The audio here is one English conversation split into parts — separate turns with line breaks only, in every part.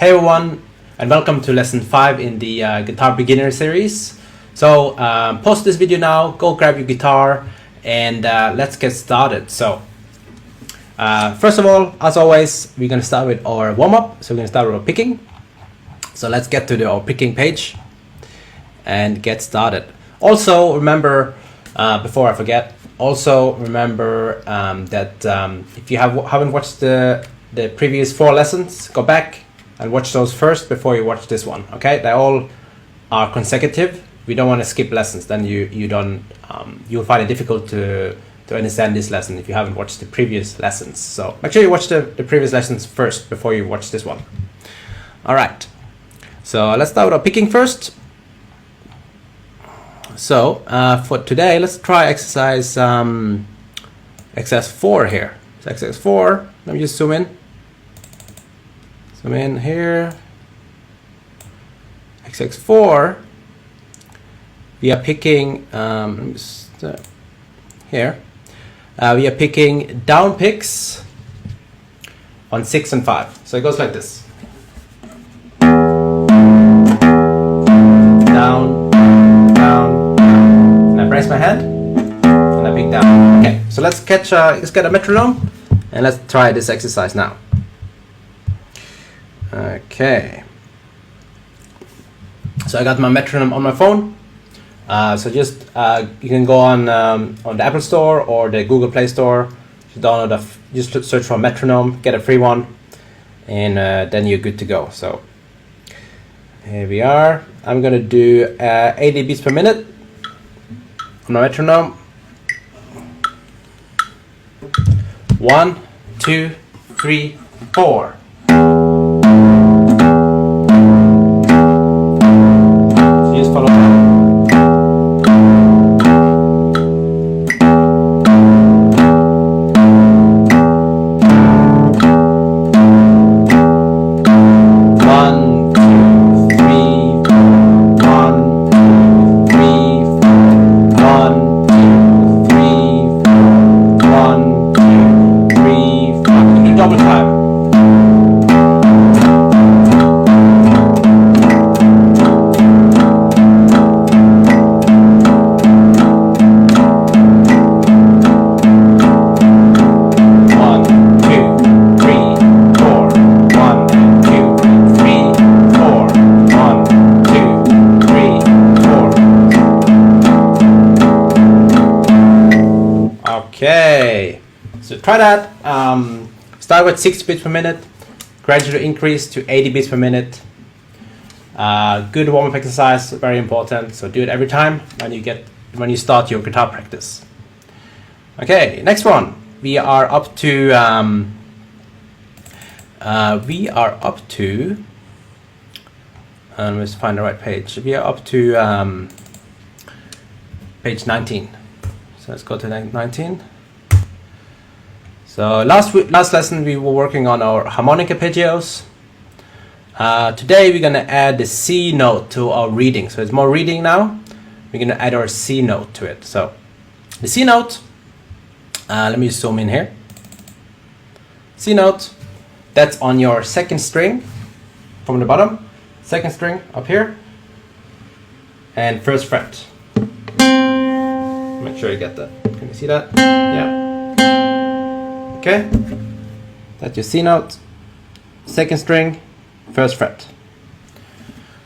Hey everyone, and welcome to lesson 5 in the guitar beginner series. So pause this video now, go grab your guitar, and let's get started. So first of all, as always, we're going to start with our warm-up. So we're going to start with our picking. So let's get to our picking page and get started. Also remember, before I forget, that if you haven't watched the previous 4 lessons, go back and watch those first before you watch this one. Okay, they all are consecutive. We don't want to skip lessons, then you'll find it difficult to understand this lesson if you haven't watched the previous lessons. So make sure you watch the previous lessons first before you watch this one. All right, so let's start with our picking first. So for today, let's try exercise 4 here. So exercise 4, let me just zoom in here. Exercise 4, we are picking here. We are picking down picks on 6 and 5. So it goes like this: down, down, and I press my hand and I pick down. Okay, so let's get a metronome and let's try this exercise now. Okay, so I got my metronome on my phone. So just you can go on the Apple Store or the Google Play Store. Just search for metronome, get a free one, and then you're good to go. So here we are. I'm gonna do 80 beats per minute on my metronome. 1, 2, 3, 4. Double time. Okay, so try that. Start with 60 beats per minute, gradually increase to 80 beats per minute. Good warm-up exercise, very important. So do it every time when you start your guitar practice. Okay, next one. We are up to let's find the right page. We are up to page 19. So let's go to 19. So last lesson we were working on our harmonic arpeggios. Today we're gonna add the C note to our reading. So it's more reading now. We're gonna add our C note to it. So the C note, let me zoom in here. C note, that's on your 2nd string from the bottom. 2nd string up here, and 1st fret. Make sure you get that. Can you see that? Yeah. Okay, that's your C note, 2nd string, 1st fret.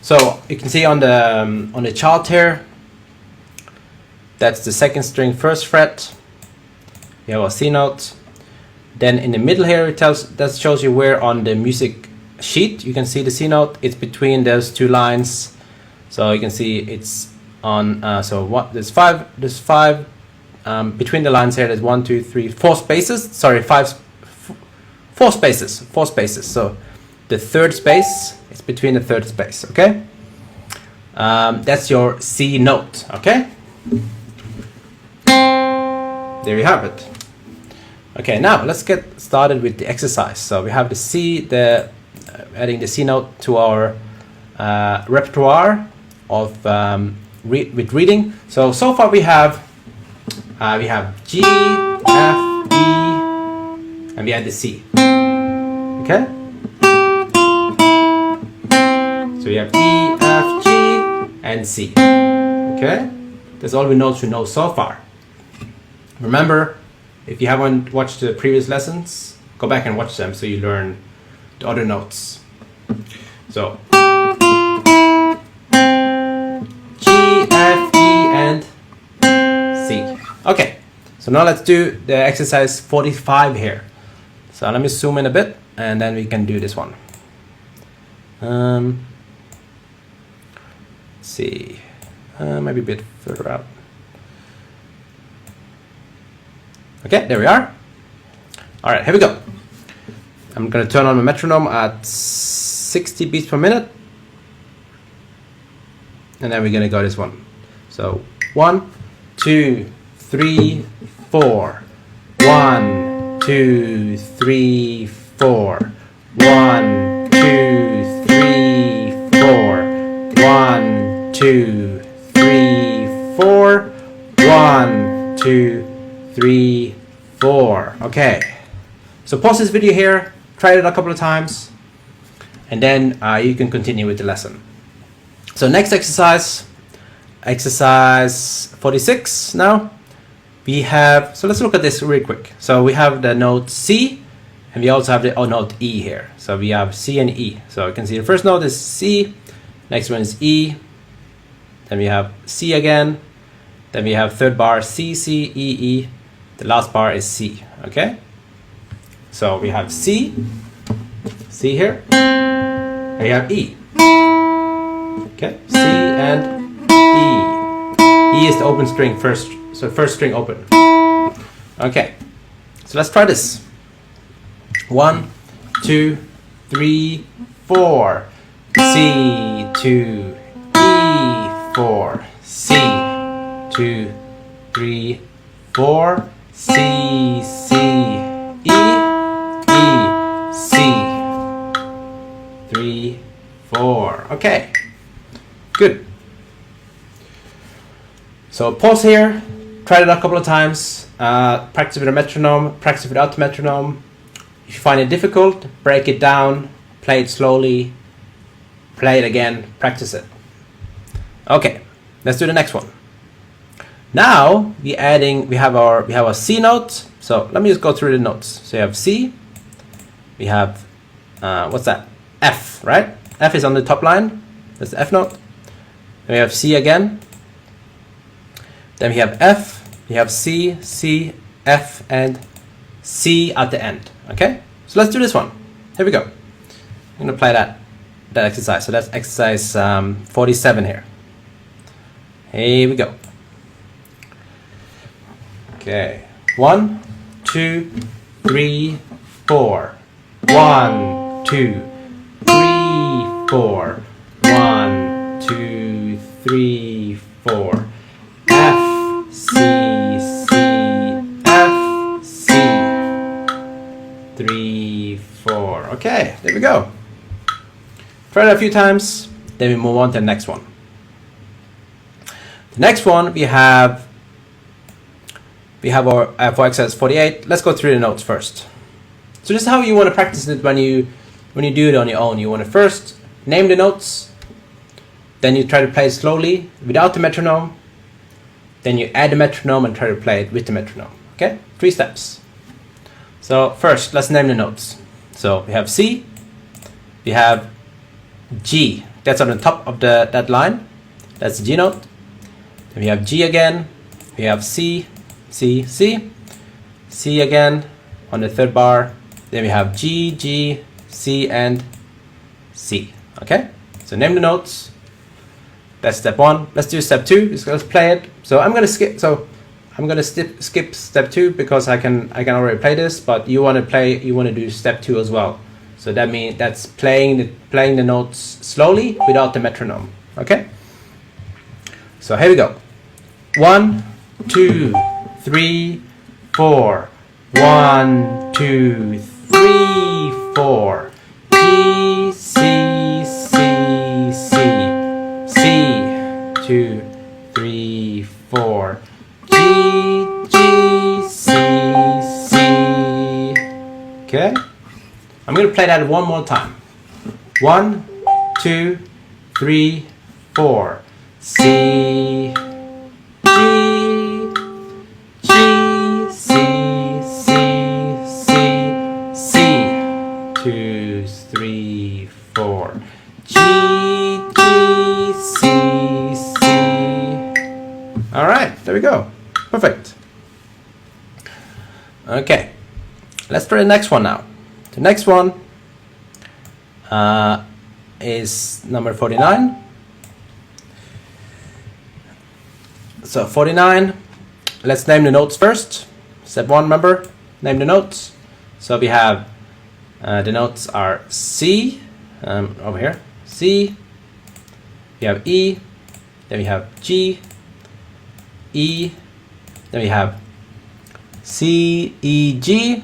So you can see on the chart here, that's the 2nd string, 1st fret. You have a C note. Then in the middle here, that shows you where on the music sheet you can see the C note. It's between those 2 lines, so you can see it's on. There's five. Between the lines here, there's 1, 2, 3, 4 spaces. Sorry, 4 spaces. 4 spaces. So the 3rd space is between the 3rd space. Okay, that's your C note. Okay, there you have it. Okay, now let's get started with the exercise. So we have the adding the C note to our repertoire of with reading. So far we have G, F, E, and we add the C. Okay? we have E, F, G, and C. Okay? That's all we know so far. Remember, if you haven't watched the previous lessons, go back and watch them so you learn the other notes. So, G, F, E, and C. Okay, so now let's do the exercise 45 here. So let me zoom in a bit and then we can do this one. Let's see, maybe a bit further out. Okay, there we are. All right, here we go. I'm gonna turn on my metronome at 60 beats per minute. And then we're gonna go this one. So 1, 2, 3, 4. 1, 2, 3, 4. 1, 2, 3, 4. 1, 2, 3, 4. 1, 2, 3, 4. Okay. So pause this video here, try it a couple of times, and then you can continue with the lesson. So next exercise, exercise 46 now. We have, so let's look at this real quick. So we have the note C, and we also have the note E here. So we have C and E. So you can see the first note is C, next one is E, then we have C again, then we have third bar C, C, E, E, the last bar is C, okay? So we have C, C here, and we have E. Okay, C and E. E is the open string first, so first string open. Okay, so let's try this. 1, 2, 3, 4. C, 2, E, 4. C, 2, 3, 4. C, C, E, E, C. 3, 4. Okay, good. So pause here, try it a couple of times, practice with a metronome, practice without the metronome. If you find it difficult, break it down, play it slowly, play it again, practice it. Okay, let's do the next one. Now we have our C note. So let me just go through the notes. So you have C, we have what's that? F, right? F is on the top line. That's the F note. Then we have C again. Then we have F, we have C, C, F, and C at the end. Okay? So let's do this one. Here we go. I'm gonna play that exercise. So that's exercise 47 here. Here we go. Okay. 1, 2, 3, 4. 1, 2, 3, 4. 1, 2, 3, 4. F, C, C, F, C. 3, 4. Okay, there we go. Try it a few times, then we move on to the next one. The next one we have our for exercise 48. Let's go through the notes first. So this is how you want to practice it when you do it on your own. You want to first name the notes, then you try to play it slowly without the metronome, then you add the metronome and try to play it with the metronome. Okay, 3 steps. So first, let's name the notes. So we have C, we have G. That's on the top of that line. That's the G note. Then we have G again. We have C, C, C, C again on the third bar. Then we have G, G, C, and C. Okay, so name the notes. That's step 1. Let's do step 2. Let's play it. So I'm gonna skip. So I'm gonna skip step 2 because I can already play this. But you want to do step 2 as well. So that means that's playing the notes slowly without the metronome. Okay. So here we go. 1, 2, 3, 4. 1, 2, 3, 4. G, C, C, C. C, 2, 3, 4. G, G, C, C. Okay. I'm going to play that one more time. 1, 2, 3, 4. C, G, G, C, C, C, C. 2, 3, 4. G, G, C, C. All right, there we go. Perfect. Okay, let's try the next one now. The next one is number 49. So 49, let's name the notes first. Step 1, remember, name the notes. So we have, the notes are C, over here, C, we have E, then we have G, E, then we have C, E, G,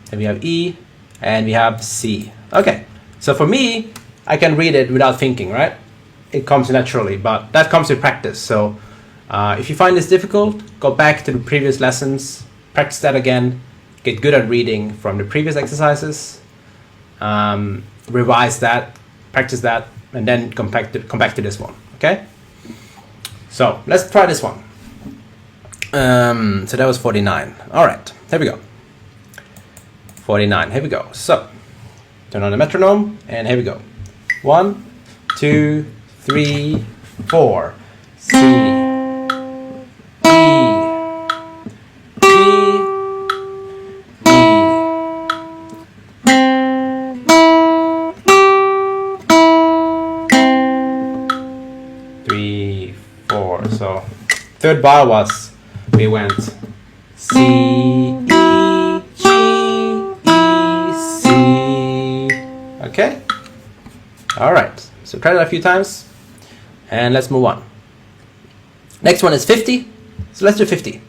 then we have E, and we have C. Okay, so for me, I can read it without thinking, right? It comes naturally, but that comes with practice. So if you find this difficult, go back to the previous lessons, practice that again, get good at reading from the previous exercises, revise that, practice that, and then come back to this one, okay? So let's try this one. So that was 49. All right, here we go. 49, here we go. So turn on the metronome, and here we go. 1, 2, 3, 4. C, E, G, E, 3, 4. So third bar was, we went C, E, G, E, C. Okay? Alright, so try that a few times, and let's move on. Next one is 50, so let's do 50.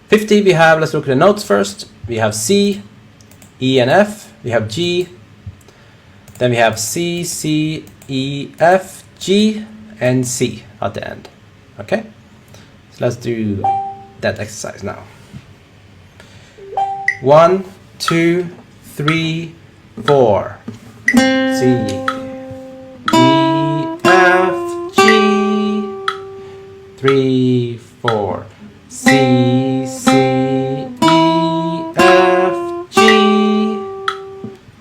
50 we have, let's look at the notes first. We have C, E and F, we have G, then we have C, C, E, F, G, and C at the end. Okay? So let's do that exercise now. 1, 2, 3, 4. C, E, F, G. 3, 4. C, C, E, F, G,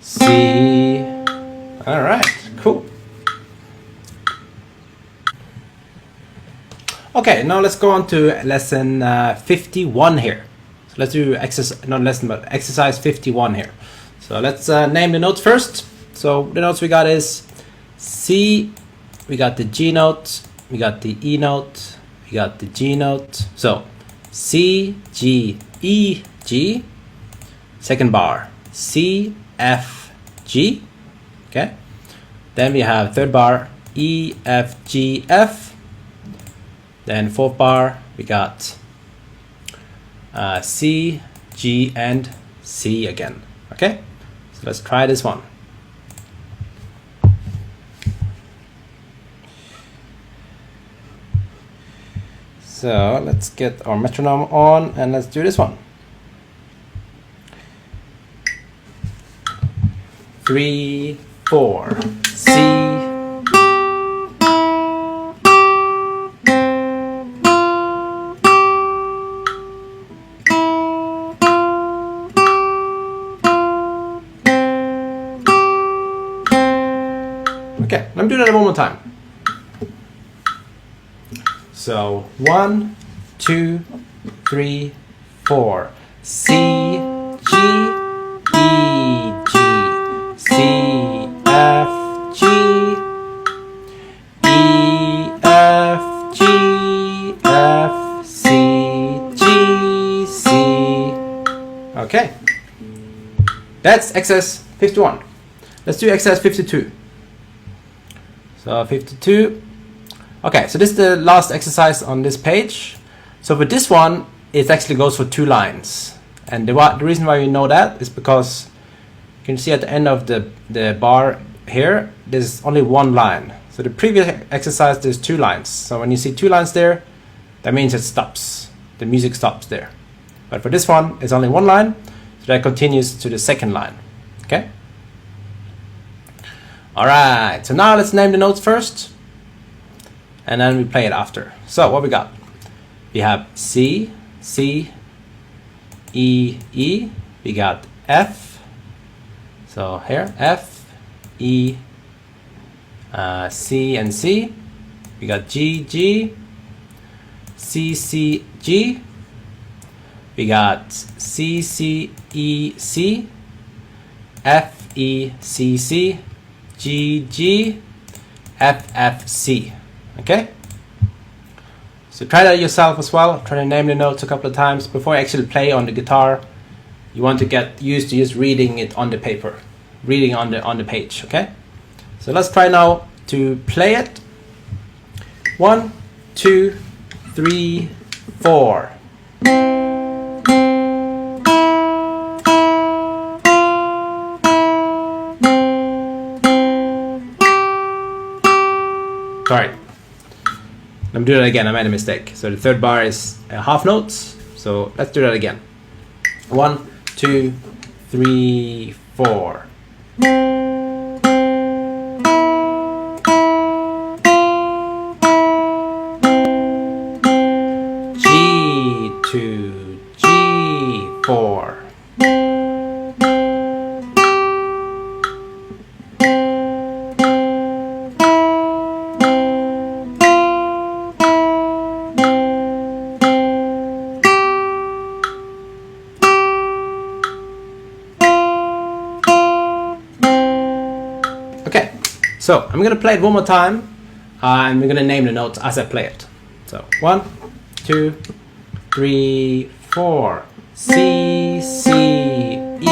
C. All right, cool. Okay, now let's go on to lesson 51 here. So let's do exercise 51 here. So let's name the notes first. So the notes we got is C, we got the G note, we got the E note, we got the G note. So C, G, E, G. Second bar, C, F, G. Okay. Then we have third bar, E, F, G, F. Then fourth bar, we got C, G, and C again. Okay. So let's try this one. So let's get our metronome on and let's do this one. 3, 4. C. Okay, let me do that one more time. So 1, 2, 3, 4. C, G, E, G, C, F, G, E, F, G, F, C, G, C. Okay, that's exercise 51. Let's do exercise 52. So 52. Okay, so this is the last exercise on this page. So for this one, it actually goes for 2 lines. And the reason why we know that is because you can see at the end of the bar here, there's only 1 line. So the previous exercise, there's 2 lines. So when you see 2 lines there, that means it stops. The music stops there. But for this one, it's only 1 line, so that continues to the second line. Okay? Alright, so now let's name the notes first. and then we play it after. So what we got? We have C, C, E, E. We got F. So here, F, E, C and C. We got G, G, C, C, G. We got C, C, E, C, F, E, C, C, G, G, F, F, C. Okay? So try that yourself as well. Try to name the notes a couple of times before you actually play on the guitar. You want to get used to just reading it on the paper, reading on the page. Okay? So let's try now to play it. 1, 2, 3, 4. Sorry. Let me do that again. I made a mistake. So the third bar is half notes. So let's do that again. 1, 2, 3, 4. G to G4. Okay, so I'm gonna play it one more time, and we're gonna name the notes as I play it. So 1, 2, 3, 4. C, C, E, E,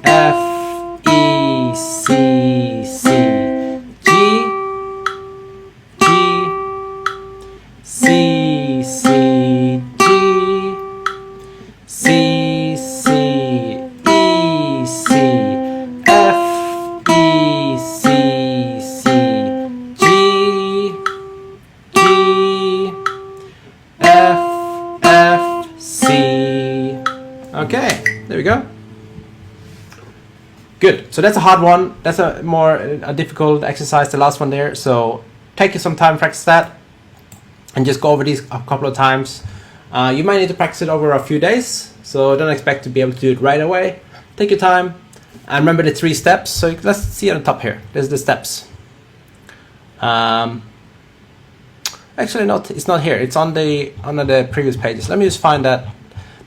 F, E, C, C, G, G, C, C, G, C, C, E, C, F, E, C, C, G, G, F, F, C. Okay, there we go. Good. So that's a hard one. That's a more difficult exercise, the last one there. So take you some time to practice that and just go over these a couple of times. You might need to practice it over a few days, so don't expect to be able to do it right away. Take your time and remember the 3 steps. So let's see at the top here. There's the steps. Actually, it's not here. It's on the previous pages. Let me just find that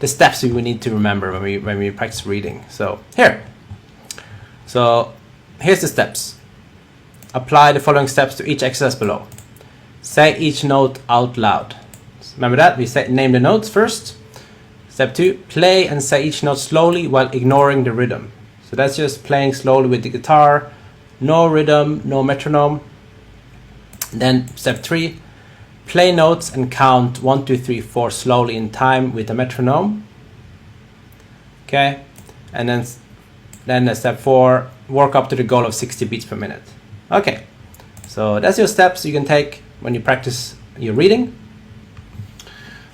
the steps we need to remember when we practice reading. So here. So here's the steps. Apply the following steps to each exercise below. Say each note out loud. Remember that? We name the notes first. Step 2, play and say each note slowly while ignoring the rhythm. So that's just playing slowly with the guitar. No rhythm, no metronome. Then step 3, play notes and count 1, 2, 3, 4 slowly in time with a metronome. Okay, and then step 4, work up to the goal of 60 beats per minute. Okay, so that's your steps you can take when you practice your reading.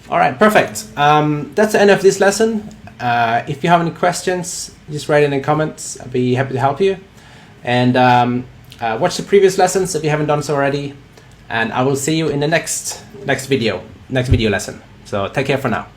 All right, perfect. That's the end of this lesson. If you have any questions, just write in the comments. I'll be happy to help you. And watch the previous lessons if you haven't done so already. And I will see you in the next video lesson. So take care for now.